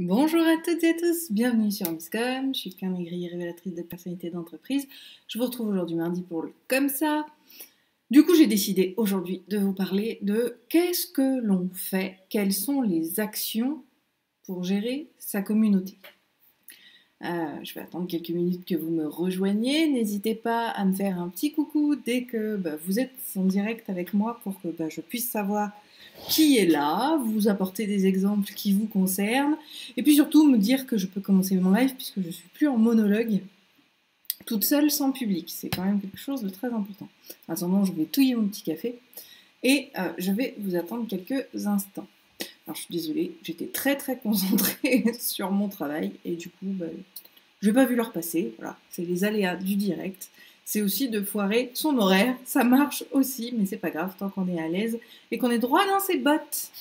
Bonjour à toutes et à tous, bienvenue sur Miscom, je suis Claire Négrier, révélatrice de personnalité d'entreprise. Je vous retrouve aujourd'hui mardi pour le Comme ça. Du coup, j'ai décidé aujourd'hui de vous parler de qu'est-ce que l'on fait, quelles sont les actions pour gérer sa communauté. Je vais attendre quelques minutes que vous me rejoigniez. N'hésitez pas à me faire un petit coucou dès que vous êtes en direct avec moi pour que je puisse savoir qui est là, vous apporter des exemples qui vous concernent, et puis surtout me dire que je peux commencer mon live puisque je ne suis plus en monologue, toute seule sans public. C'est quand même quelque chose de très important. En attendant, je vais touiller mon petit café et je vais vous attendre quelques instants. Alors je suis désolée, j'étais très concentrée sur mon travail et du coup, je n'ai pas vu l'heure passer. Voilà, c'est les aléas du direct. C'est aussi de foirer son horaire, ça marche aussi, mais c'est pas grave tant qu'on est à l'aise et qu'on est droit dans ses bottes.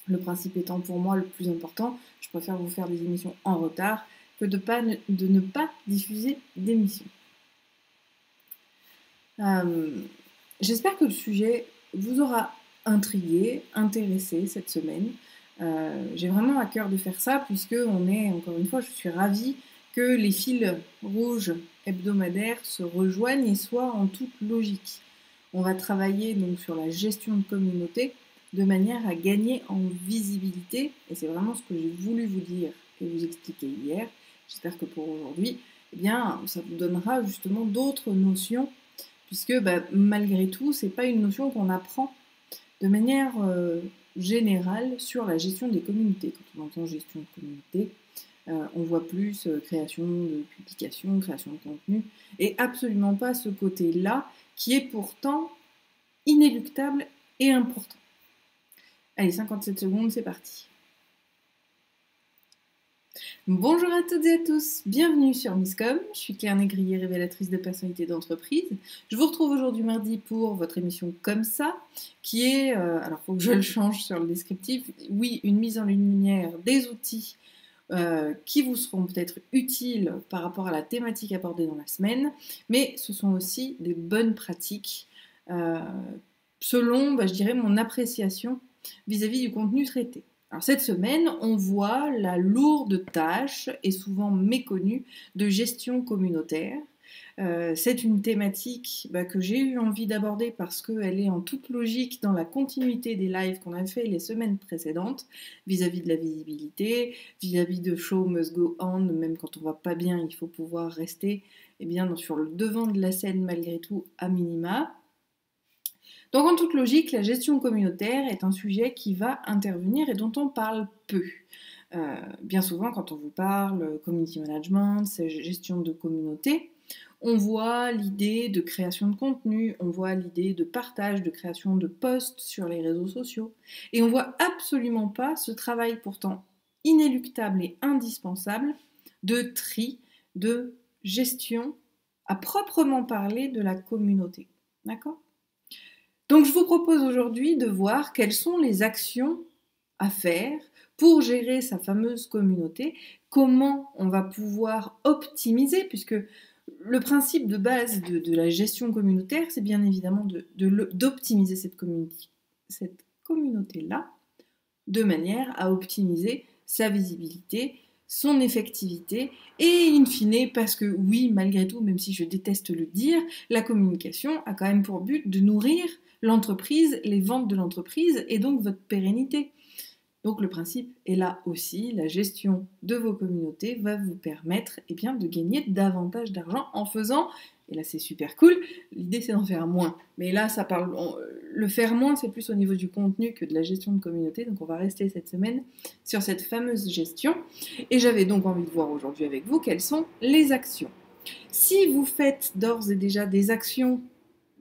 Le principe étant pour moi le plus important, je préfère vous faire des émissions en retard que de ne pas diffuser d'émissions. J'espère que le sujet vous aura intrigué, intéressé cette semaine. J'ai vraiment à cœur de faire ça puisque encore une fois, je suis ravie que les fils rouges hebdomadaires se rejoignent et soient en toute logique. On va travailler donc sur la gestion de communauté de manière à gagner en visibilité, et c'est vraiment ce que j'ai voulu vous dire et vous expliquer hier. J'espère que pour aujourd'hui, ça vous donnera justement d'autres notions, puisque malgré tout, c'est pas une notion qu'on apprend de manière générale sur la gestion des communautés. Quand on entend gestion de communauté, on voit plus création de publications, création de contenu, et absolument pas ce côté-là qui est pourtant inéluctable et important. Allez, 57 secondes, c'est parti. Bonjour à toutes et à tous, bienvenue sur Miscom, je suis Claire Négrier, révélatrice de personnalité d'entreprise. Je vous retrouve aujourd'hui mardi pour votre émission Comme ça, qui est, alors il faut que je le change sur le descriptif, oui, une mise en lumière des outils qui vous seront peut-être utiles par rapport à la thématique abordée dans la semaine, mais ce sont aussi des bonnes pratiques selon, je dirais, mon appréciation vis-à-vis du contenu traité. Alors cette semaine, on voit la lourde tâche, et souvent méconnue, de gestion communautaire. C'est une thématique que j'ai eu envie d'aborder parce qu'elle est en toute logique dans la continuité des lives qu'on a fait les semaines précédentes, vis-à-vis de la visibilité, vis-à-vis de show must go on, même quand on va pas bien, il faut pouvoir rester sur le devant de la scène malgré tout à minima. Donc en toute logique, la gestion communautaire est un sujet qui va intervenir et dont on parle peu. Bien souvent, quand on vous parle community management, gestion de communauté, on voit l'idée de création de contenu, on voit l'idée de partage, de création de posts sur les réseaux sociaux, et on voit absolument pas ce travail pourtant inéluctable et indispensable de tri, de gestion à proprement parler de la communauté. D'accord ? Donc je vous propose aujourd'hui de voir quelles sont les actions à faire pour gérer sa fameuse communauté, comment on va pouvoir optimiser, puisque le principe de base de la gestion communautaire, c'est bien évidemment d'optimiser cette communauté-là, de manière à optimiser sa visibilité, son effectivité, et in fine, parce que oui, malgré tout, même si je déteste le dire, la communication a quand même pour but de nourrir l'entreprise, les ventes de l'entreprise, et donc votre pérennité. Donc le principe est là aussi, la gestion de vos communautés va vous permettre de gagner davantage d'argent en faisant, et là c'est super cool, l'idée c'est d'en faire moins. Mais là le faire moins c'est plus au niveau du contenu que de la gestion de communauté, donc on va rester cette semaine sur cette fameuse gestion. Et j'avais donc envie de voir aujourd'hui avec vous quelles sont les actions. Si vous faites d'ores et déjà des actions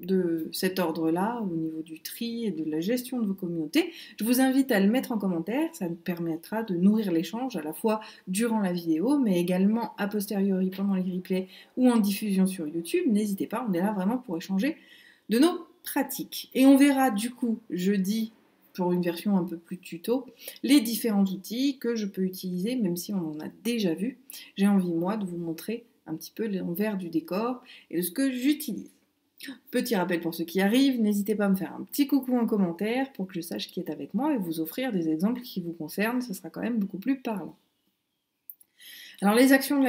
de cet ordre-là, au niveau du tri et de la gestion de vos communautés, je vous invite à le mettre en commentaire, ça nous permettra de nourrir l'échange à la fois durant la vidéo, mais également a posteriori pendant les replays ou en diffusion sur YouTube. N'hésitez pas, on est là vraiment pour échanger de nos pratiques. Et on verra du coup jeudi, pour une version un peu plus tuto, les différents outils que je peux utiliser, même si on en a déjà vu. J'ai envie, moi, de vous montrer un petit peu l'envers du décor et de ce que j'utilise. Petit rappel pour ceux qui arrivent, n'hésitez pas à me faire un petit coucou en commentaire pour que je sache qui est avec moi et vous offrir des exemples qui vous concernent, ce sera quand même beaucoup plus parlant. Alors les actions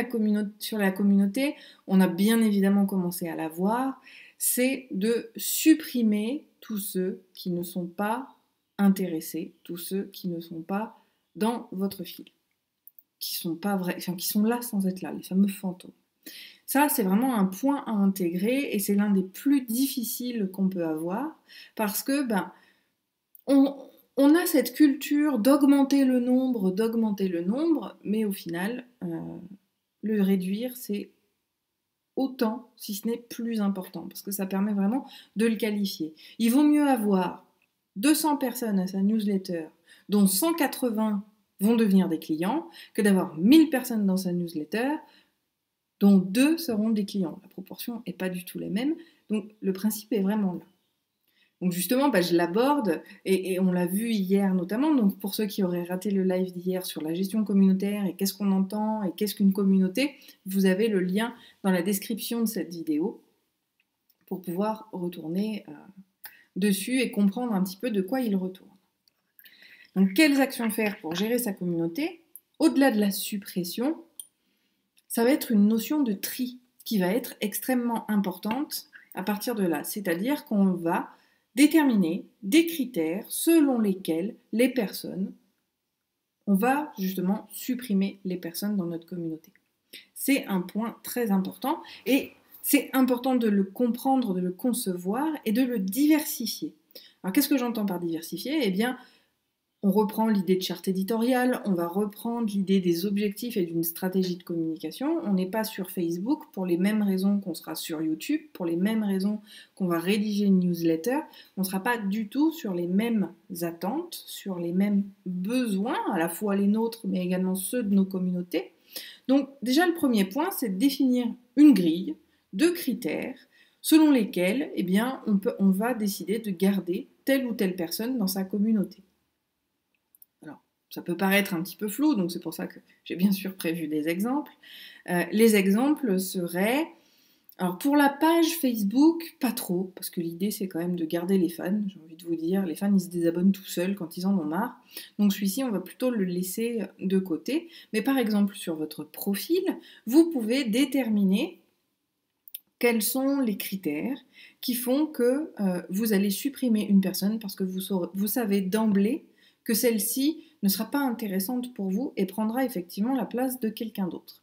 sur la communauté, on a bien évidemment commencé à la voir, c'est de supprimer tous ceux qui ne sont pas intéressés, tous ceux qui ne sont pas dans votre fil, qui sont pas vrais, enfin, qui sont là sans être là, les fameux fantômes. Ça, c'est vraiment un point à intégrer et c'est l'un des plus difficiles qu'on peut avoir parce que on a cette culture d'augmenter le nombre, mais au final, le réduire, c'est autant, si ce n'est plus important, parce que ça permet vraiment de le qualifier. Il vaut mieux avoir 200 personnes à sa newsletter, dont 180 vont devenir des clients, que d'avoir 1000 personnes dans sa newsletter, dont 2 seront des clients. La proportion n'est pas du tout la même, donc le principe est vraiment là. Donc justement, je l'aborde, et on l'a vu hier notamment, donc pour ceux qui auraient raté le live d'hier sur la gestion communautaire et qu'est-ce qu'on entend et qu'est-ce qu'une communauté, vous avez le lien dans la description de cette vidéo pour pouvoir retourner dessus et comprendre un petit peu de quoi il retourne. Donc quelles actions faire pour gérer sa communauté? Au-delà de la suppression, ça va être une notion de tri qui va être extrêmement importante à partir de là. C'est-à-dire qu'on va déterminer des critères selon lesquels on va justement supprimer les personnes dans notre communauté. C'est un point très important et c'est important de le comprendre, de le concevoir et de le diversifier. Alors qu'est-ce que j'entends par diversifier? Eh bien, on reprend l'idée de charte éditoriale, on va reprendre l'idée des objectifs et d'une stratégie de communication. On n'est pas sur Facebook pour les mêmes raisons qu'on sera sur YouTube, pour les mêmes raisons qu'on va rédiger une newsletter. On ne sera pas du tout sur les mêmes attentes, sur les mêmes besoins, à la fois les nôtres, mais également ceux de nos communautés. Donc déjà, le premier point, c'est de définir une grille de critères selon lesquels on va décider de garder telle ou telle personne dans sa communauté. Alors, ça peut paraître un petit peu flou, donc c'est pour ça que j'ai bien sûr prévu des exemples. Les exemples seraient, alors pour la page Facebook, pas trop, parce que l'idée c'est quand même de garder les fans, j'ai envie de vous dire, les fans ils se désabonnent tout seuls quand ils en ont marre, donc celui-ci on va plutôt le laisser de côté. Mais par exemple sur votre profil, vous pouvez déterminer quels sont les critères qui font que vous allez supprimer une personne parce que vous savez d'emblée que celle-ci ne sera pas intéressante pour vous et prendra effectivement la place de quelqu'un d'autre.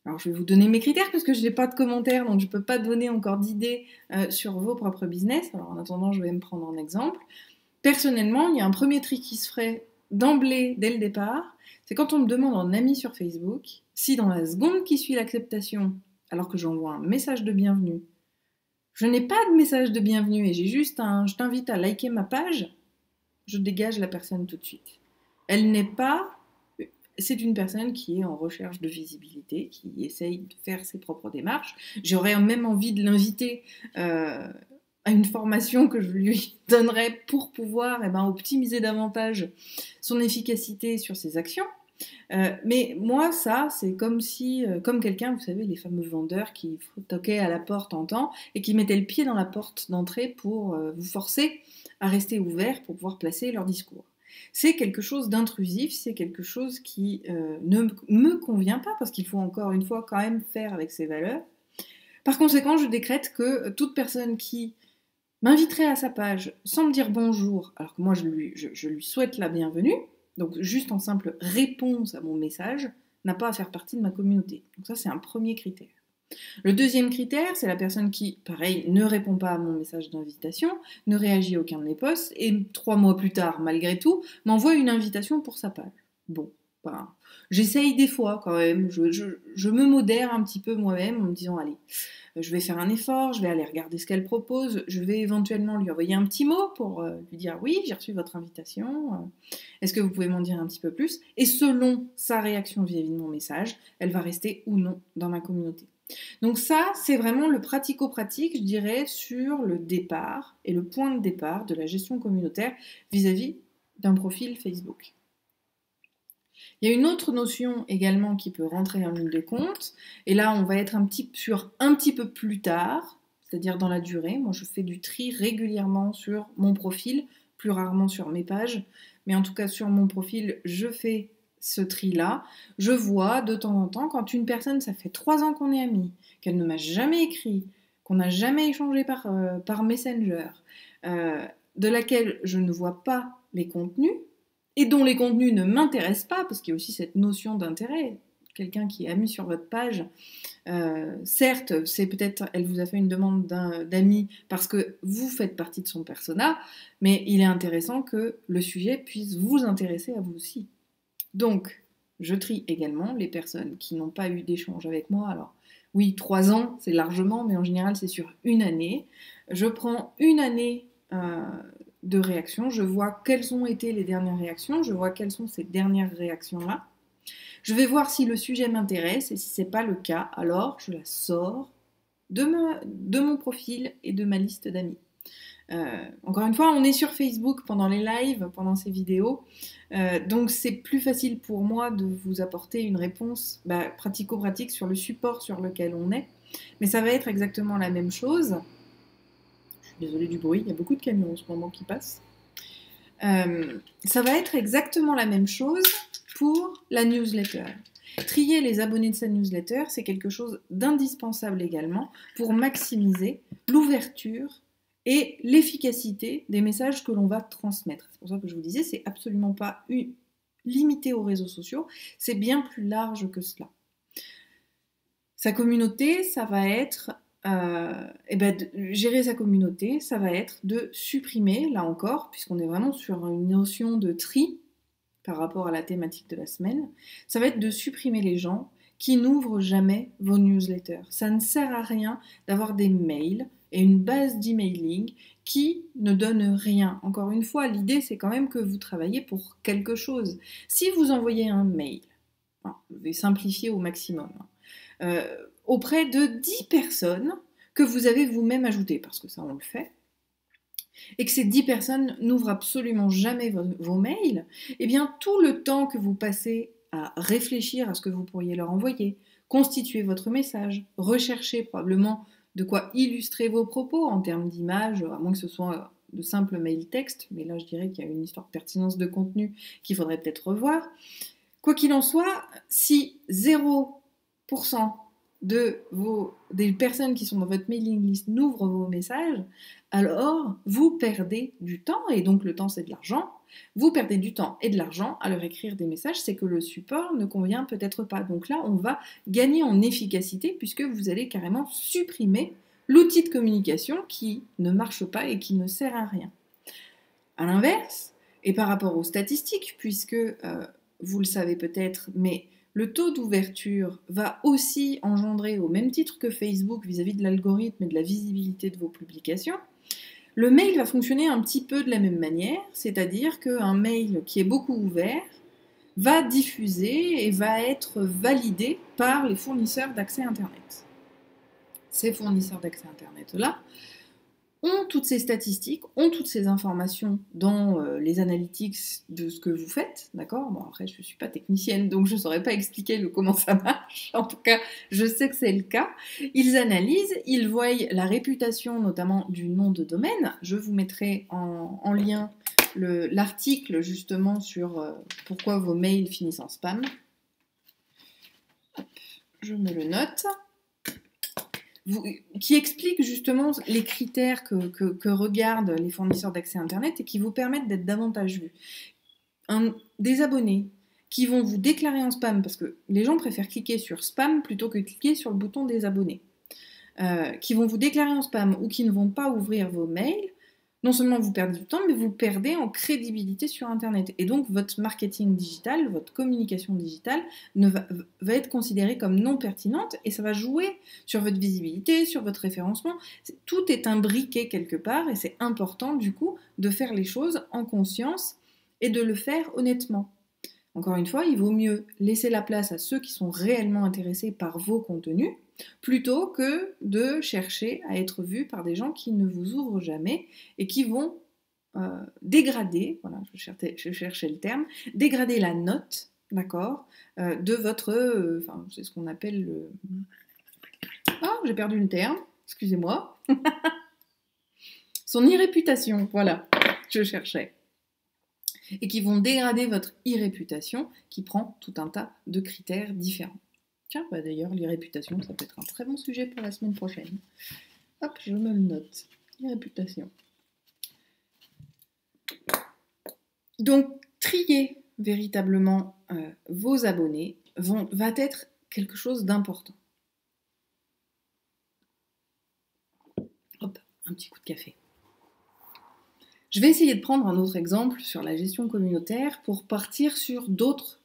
Alors je vais vous donner mes critères parce que je n'ai pas de commentaires, donc je ne peux pas donner encore d'idées sur vos propres business. Alors en attendant, je vais me prendre en exemple. Personnellement, il y a un premier tri qui se ferait d'emblée, dès le départ, c'est quand on me demande en ami sur Facebook, si dans la seconde qui suit l'acceptation, alors que j'envoie un message de bienvenue, je n'ai pas de message de bienvenue et j'ai juste un « je t'invite à liker ma page », je dégage la personne tout de suite. Elle n'est pas... C'est une personne qui est en recherche de visibilité, qui essaye de faire ses propres démarches. J'aurais même envie de l'inviter à une formation que je lui donnerais pour pouvoir optimiser davantage son efficacité sur ses actions. Mais moi, ça, c'est comme si, comme quelqu'un, vous savez, les fameux vendeurs qui toquaient à la porte en temps et qui mettaient le pied dans la porte d'entrée pour vous forcer à rester ouvert pour pouvoir placer leur discours. C'est quelque chose d'intrusif, c'est quelque chose qui ne me convient pas parce qu'il faut encore une fois quand même faire avec ses valeurs. Par conséquent, je décrète que toute personne qui m'inviterait à sa page sans me dire bonjour, alors que moi je lui souhaite la bienvenue, donc juste en simple réponse à mon message, n'a pas à faire partie de ma communauté. Donc ça, c'est un premier critère. Le deuxième critère, c'est la personne qui, pareil, ne répond pas à mon message d'invitation, ne réagit à aucun de mes posts, et 3 mois plus tard, malgré tout, m'envoie une invitation pour sa page. Bon, j'essaye des fois quand même, je me modère un petit peu moi-même en me disant, allez, je vais faire un effort, je vais aller regarder ce qu'elle propose, je vais éventuellement lui envoyer un petit mot pour lui dire oui, j'ai reçu votre invitation, est-ce que vous pouvez m'en dire un petit peu plus? Et selon sa réaction vis-à-vis de mon message, elle va rester ou non dans ma communauté. Donc ça, c'est vraiment le pratico-pratique, je dirais, sur le départ et le point de départ de la gestion communautaire vis-à-vis d'un profil Facebook. Il y a une autre notion également qui peut rentrer en ligne de compte, et là on va être un petit peu plus tard, c'est-à-dire dans la durée. Moi je fais du tri régulièrement sur mon profil, plus rarement sur mes pages, mais en tout cas sur mon profil je fais ce tri-là, je vois de temps en temps, quand une personne, ça fait 3 ans qu'on est amis, qu'elle ne m'a jamais écrit, qu'on n'a jamais échangé par Messenger, de laquelle je ne vois pas les contenus, et dont les contenus ne m'intéressent pas, parce qu'il y a aussi cette notion d'intérêt. Quelqu'un qui est ami sur votre page, certes, c'est peut-être, elle vous a fait une demande d'amis parce que vous faites partie de son persona, mais il est intéressant que le sujet puisse vous intéresser à vous aussi. Donc, je trie également les personnes qui n'ont pas eu d'échange avec moi. Alors, oui, 3 ans, c'est largement, mais en général, c'est sur une année. Je prends une année de réaction, je vois quelles ont été les dernières réactions, je vois quelles sont ces dernières réactions-là. Je vais voir si le sujet m'intéresse, et si ce n'est pas le cas, alors je la sors de mon profil et de ma liste d'amis. Encore une fois, on est sur Facebook pendant les lives, pendant ces vidéos, donc c'est plus facile pour moi de vous apporter une réponse pratico-pratique sur le support sur lequel on est, mais ça va être exactement la même chose. Je suis désolée du bruit, il y a beaucoup de camions en ce moment qui passent. Ça va être exactement la même chose pour la newsletter. Trier les abonnés de sa newsletter, c'est quelque chose d'indispensable également pour maximiser l'ouverture et l'efficacité des messages que l'on va transmettre. C'est pour ça que je vous disais, c'est absolument pas limité aux réseaux sociaux, c'est bien plus large que cela. Sa communauté, ça va être gérer sa communauté, ça va être de supprimer, là encore, puisqu'on est vraiment sur une notion de tri par rapport à la thématique de la semaine, ça va être de supprimer les gens qui n'ouvrent jamais vos newsletters. Ça ne sert à rien d'avoir des mails et une base d'emailing qui ne donne rien. Encore une fois, l'idée c'est quand même que vous travaillez pour quelque chose. Si vous envoyez un mail, je vais simplifier au maximum, auprès de 10 personnes que vous avez vous-même ajoutées, parce que ça on le fait, et que ces 10 personnes n'ouvrent absolument jamais vos mails, eh bien tout le temps que vous passez à réfléchir à ce que vous pourriez leur envoyer, constituer votre message, rechercher probablement de quoi illustrer vos propos en termes d'images, à moins que ce soit de simples mails textes, mais là je dirais qu'il y a une histoire de pertinence de contenu qu'il faudrait peut-être revoir. Quoi qu'il en soit, si 0% des personnes qui sont dans votre mailing list n'ouvrent vos messages, alors vous perdez du temps, et donc le temps c'est de l'argent, vous perdez du temps et de l'argent à leur écrire des messages, c'est que le support ne convient peut-être pas. Donc là, on va gagner en efficacité puisque vous allez carrément supprimer l'outil de communication qui ne marche pas et qui ne sert à rien. À l'inverse, et par rapport aux statistiques, puisque vous le savez peut-être, mais le taux d'ouverture va aussi engendrer, au même titre que Facebook vis-à-vis de l'algorithme et de la visibilité de vos publications, le mail va fonctionner un petit peu de la même manière, c'est-à-dire qu'un mail qui est beaucoup ouvert va diffuser et va être validé par les fournisseurs d'accès Internet. Ces fournisseurs d'accès Internet-là ont toutes ces statistiques, ont toutes ces informations dans les analytics de ce que vous faites, d'accord? Bon, après, je ne suis pas technicienne, donc je ne saurais pas expliquer comment ça marche. En tout cas, je sais que c'est le cas. Ils analysent, ils voient la réputation, notamment du nom de domaine. Je vous mettrai en lien l'article, justement, sur pourquoi vos mails finissent en spam. Hop, je me le note. Qui explique justement les critères que regardent les fournisseurs d'accès Internet et qui vous permettent d'être davantage vus. Des abonnés qui vont vous déclarer en spam, parce que les gens préfèrent cliquer sur spam plutôt que cliquer sur le bouton des abonnés, qui vont vous déclarer en spam ou qui ne vont pas ouvrir vos mails, non seulement vous perdez du temps, mais vous perdez en crédibilité sur Internet. Et donc, votre marketing digital, votre communication digitale va être considérée comme non pertinente et ça va jouer sur votre visibilité, sur votre référencement. Tout est imbriqué quelque part et c'est important, du coup, de faire les choses en conscience et de le faire honnêtement. Encore une fois, il vaut mieux laisser la place à ceux qui sont réellement intéressés par vos contenus plutôt que de chercher à être vu par des gens qui ne vous ouvrent jamais et qui vont dégrader, voilà, je cherchais le terme, dégrader la note, d'accord, de votre, c'est ce qu'on appelle le... Ah, j'ai perdu le terme, excusez-moi. Son irréputation, voilà, je cherchais. et qui vont dégrader votre e-réputation qui prend tout un tas de critères différents. Tiens, bah d'ailleurs, l'e-réputation, ça peut être un très bon sujet pour la semaine prochaine. Hop, je me le note. E-réputation. Donc, trier véritablement vos abonnés va être quelque chose d'important. Hop, un petit coup de café. Je vais essayer de prendre un autre exemple sur la gestion communautaire pour partir sur d'autres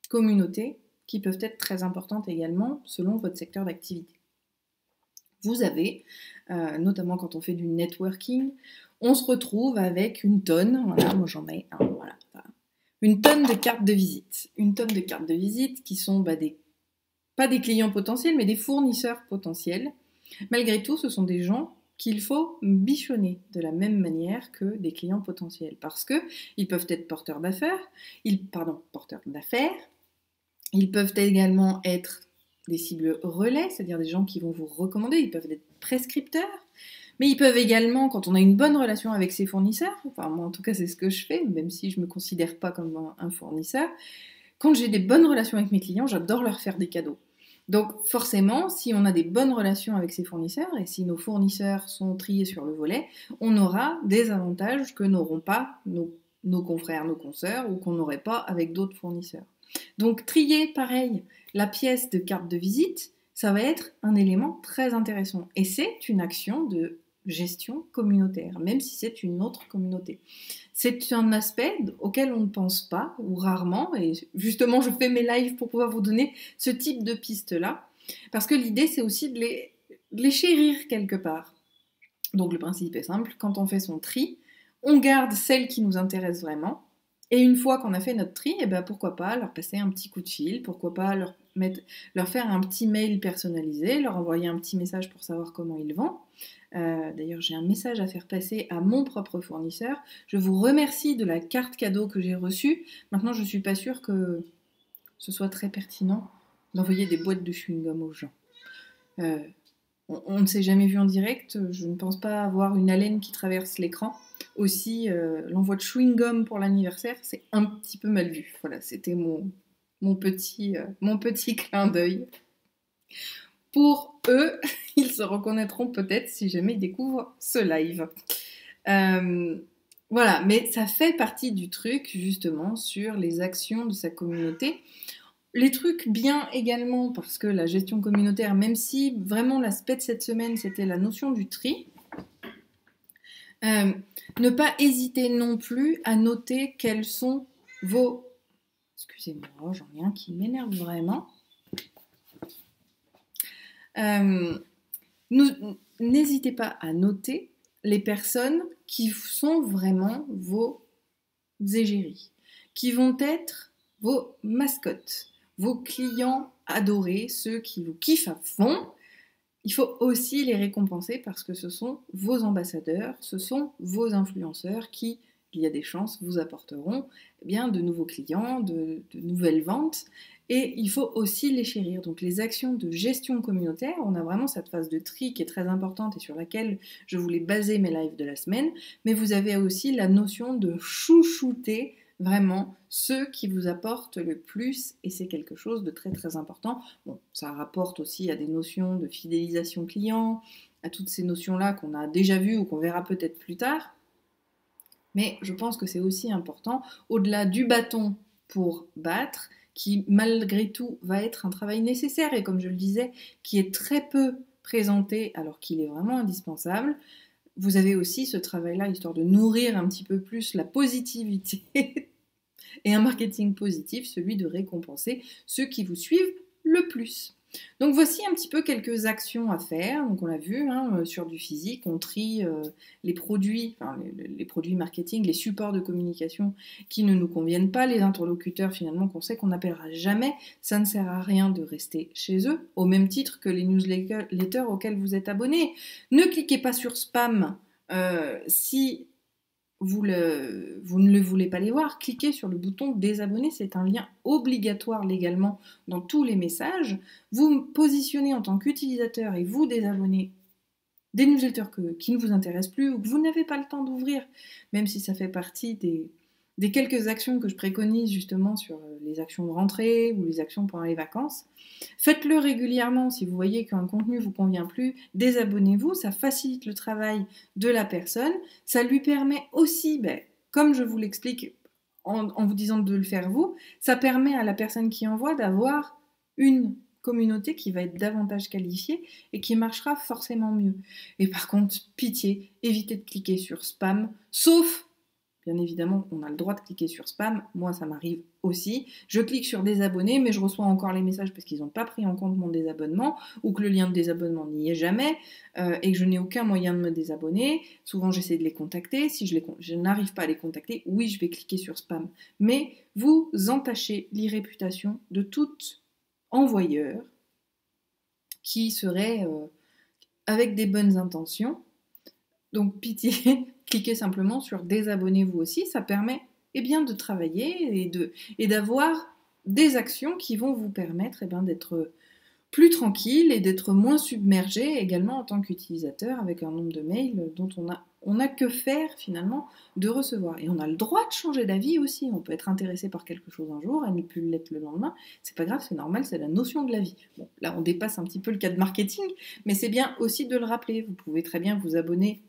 communautés qui peuvent être très importantes également selon votre secteur d'activité. Vous avez, notamment quand on fait du networking, on se retrouve avec une tonne, voilà, moi j'en ai un, voilà, une tonne de cartes de visite. Une tonne de cartes de visite qui sont pas des clients potentiels, mais des fournisseurs potentiels. Malgré tout, ce sont des gens qu'il faut bichonner de la même manière que des clients potentiels. Parce qu'ils peuvent être porteurs d'affaires, ils peuvent également être des cibles relais, c'est-à-dire des gens qui vont vous recommander, ils peuvent être prescripteurs, mais ils peuvent également, quand on a une bonne relation avec ses fournisseurs, enfin moi en tout cas c'est ce que je fais, même si je ne me considère pas comme un fournisseur, quand j'ai des bonnes relations avec mes clients, j'adore leur faire des cadeaux. Donc forcément, si on a des bonnes relations avec ses fournisseurs, et si nos fournisseurs sont triés sur le volet, on aura des avantages que n'auront pas nos confrères, nos consoeurs, ou qu'on n'aurait pas avec d'autres fournisseurs. Donc trier, pareil, la pièce de carte de visite, ça va être un élément très intéressant. Et c'est une action de gestion communautaire, même si c'est une autre communauté. C'est un aspect auquel on ne pense pas, ou rarement, et justement je fais mes lives pour pouvoir vous donner ce type de pistes-là, parce que l'idée c'est aussi de les chérir quelque part. Donc le principe est simple, quand on fait son tri, on garde celles qui nous intéressent vraiment, et une fois qu'on a fait notre tri, eh ben pourquoi pas leur passer un petit coup de fil, pourquoi pas leur faire un petit mail personnalisé, leur envoyer un petit message pour savoir comment ils vont. D'ailleurs, j'ai un message à faire passer à mon propre fournisseur. Je vous remercie de la carte cadeau que j'ai reçue. Maintenant, je ne suis pas sûre que ce soit très pertinent d'envoyer des boîtes de chewing-gum aux gens. On ne s'est jamais vu en direct. Je ne pense pas avoir une haleine qui traverse l'écran. Aussi, l'envoi de chewing-gum pour l'anniversaire, c'est un petit peu mal vu. Voilà, c'était mon petit clin d'œil. Pour eux, ils se reconnaîtront peut-être si jamais ils découvrent ce live. Voilà, mais ça fait partie du truc justement sur les actions de sa communauté. Les trucs bien également, parce que la gestion communautaire, même si vraiment l'aspect de cette semaine c'était la notion du tri, ne pas hésiter non plus à noter quels sont vos... Excusez-moi, j'en ai un qui m'énerve vraiment. N'hésitez pas à noter les personnes qui sont vraiment vos égéries, qui vont être vos mascottes, vos clients adorés, ceux qui vous kiffent à fond. Il faut aussi les récompenser parce que ce sont vos ambassadeurs, ce sont vos influenceurs qui, il y a des chances, vous apporteront bien de nouveaux clients, de nouvelles ventes. Et il faut aussi les chérir. Donc les actions de gestion communautaire, on a vraiment cette phase de tri qui est très importante et sur laquelle je voulais baser mes lives de la semaine. Mais vous avez aussi la notion de chouchouter vraiment ceux qui vous apportent le plus, et c'est quelque chose de très très important. Bon, ça rapporte aussi à des notions de fidélisation client, à toutes ces notions-là qu'on a déjà vues ou qu'on verra peut-être plus tard. Mais je pense que c'est aussi important, au-delà du bâton pour battre, qui malgré tout va être un travail nécessaire et comme je le disais, qui est très peu présenté alors qu'il est vraiment indispensable. Vous avez aussi ce travail-là, histoire de nourrir un petit peu plus la positivité et un marketing positif, celui de récompenser ceux qui vous suivent le plus. Donc voici un petit peu quelques actions à faire. Donc on l'a vu sur du physique, on trie les produits, les produits marketing, les supports de communication qui ne nous conviennent pas, les interlocuteurs finalement qu'on sait qu'on n'appellera jamais. Ça ne sert à rien de rester chez eux, au même titre que les newsletters auxquels vous êtes abonnés. Ne cliquez pas sur spam si vous ne le voulez pas les voir, cliquez sur le bouton désabonner, c'est un lien obligatoire légalement dans tous les messages. Vous me positionnez en tant qu'utilisateur et vous désabonnez des newsletters qui ne vous intéressent plus ou que vous n'avez pas le temps d'ouvrir, même si ça fait partie des quelques actions que je préconise justement sur les actions de rentrée ou les actions pendant les vacances. Faites-le régulièrement si vous voyez qu'un contenu ne vous convient plus, désabonnez-vous, ça facilite le travail de la personne, ça lui permet aussi, comme je vous l'explique en vous disant de le faire vous, ça permet à la personne qui envoie d'avoir une communauté qui va être davantage qualifiée et qui marchera forcément mieux. Et par contre, pitié, évitez de cliquer sur spam, sauf bien évidemment, on a le droit de cliquer sur spam. Moi, ça m'arrive aussi. Je clique sur désabonner, mais je reçois encore les messages parce qu'ils n'ont pas pris en compte mon désabonnement ou que le lien de désabonnement n'y est jamais et que je n'ai aucun moyen de me désabonner. Souvent, j'essaie de les contacter. Si je n'arrive pas à les contacter, oui, je vais cliquer sur spam. Mais vous entachez l'irréputation de tout envoyeur qui serait avec des bonnes intentions. Donc, pitié, cliquez simplement sur désabonnez-vous aussi, ça permet de travailler et d'avoir des actions qui vont vous permettre d'être plus tranquille et d'être moins submergé également en tant qu'utilisateur avec un nombre de mails dont on n'a que faire finalement de recevoir. Et on a le droit de changer d'avis aussi, on peut être intéressé par quelque chose un jour et ne plus l'être le lendemain, c'est pas grave, c'est normal, c'est la notion de la vie. Bon, là on dépasse un petit peu le cadre marketing, mais c'est bien aussi de le rappeler, vous pouvez très bien vous abonner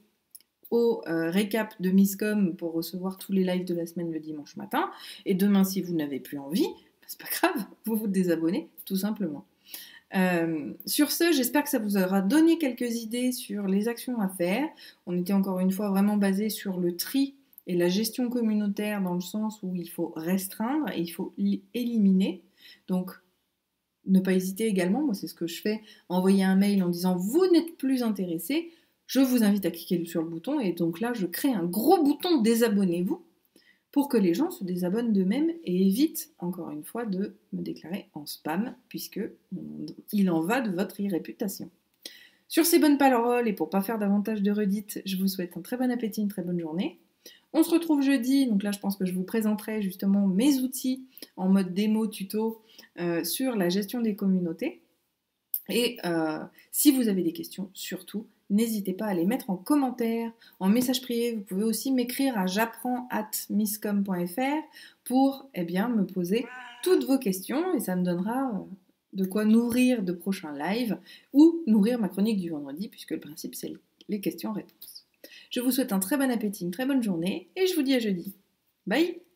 au récap de Misscom pour recevoir tous les lives de la semaine le dimanche matin. Et demain, si vous n'avez plus envie, c'est pas grave, vous vous désabonnez, tout simplement. Sur ce, j'espère que ça vous aura donné quelques idées sur les actions à faire. On était encore une fois vraiment basé sur le tri et la gestion communautaire dans le sens où il faut restreindre et il faut éliminer. Donc, ne pas hésiter également, moi c'est ce que je fais, envoyer un mail en disant « Vous n'êtes plus intéressé », je vous invite à cliquer sur le bouton et donc là, je crée un gros bouton « Désabonnez-vous » pour que les gens se désabonnent d'eux-mêmes et évitent, encore une fois, de me déclarer en spam puisque il en va de votre réputation. Sur ces bonnes paroles et pour pas faire davantage de redites, je vous souhaite un très bon appétit, une très bonne journée. On se retrouve jeudi, donc là je pense que je vous présenterai justement mes outils en mode démo tuto sur la gestion des communautés. Et si vous avez des questions, surtout, n'hésitez pas à les mettre en commentaire, en message privé. Vous pouvez aussi m'écrire à j'apprends@misscom.fr pour me poser toutes vos questions et ça me donnera de quoi nourrir de prochains lives ou nourrir ma chronique du vendredi puisque le principe c'est les questions-réponses. Je vous souhaite un très bon appétit, une très bonne journée et je vous dis à jeudi. Bye!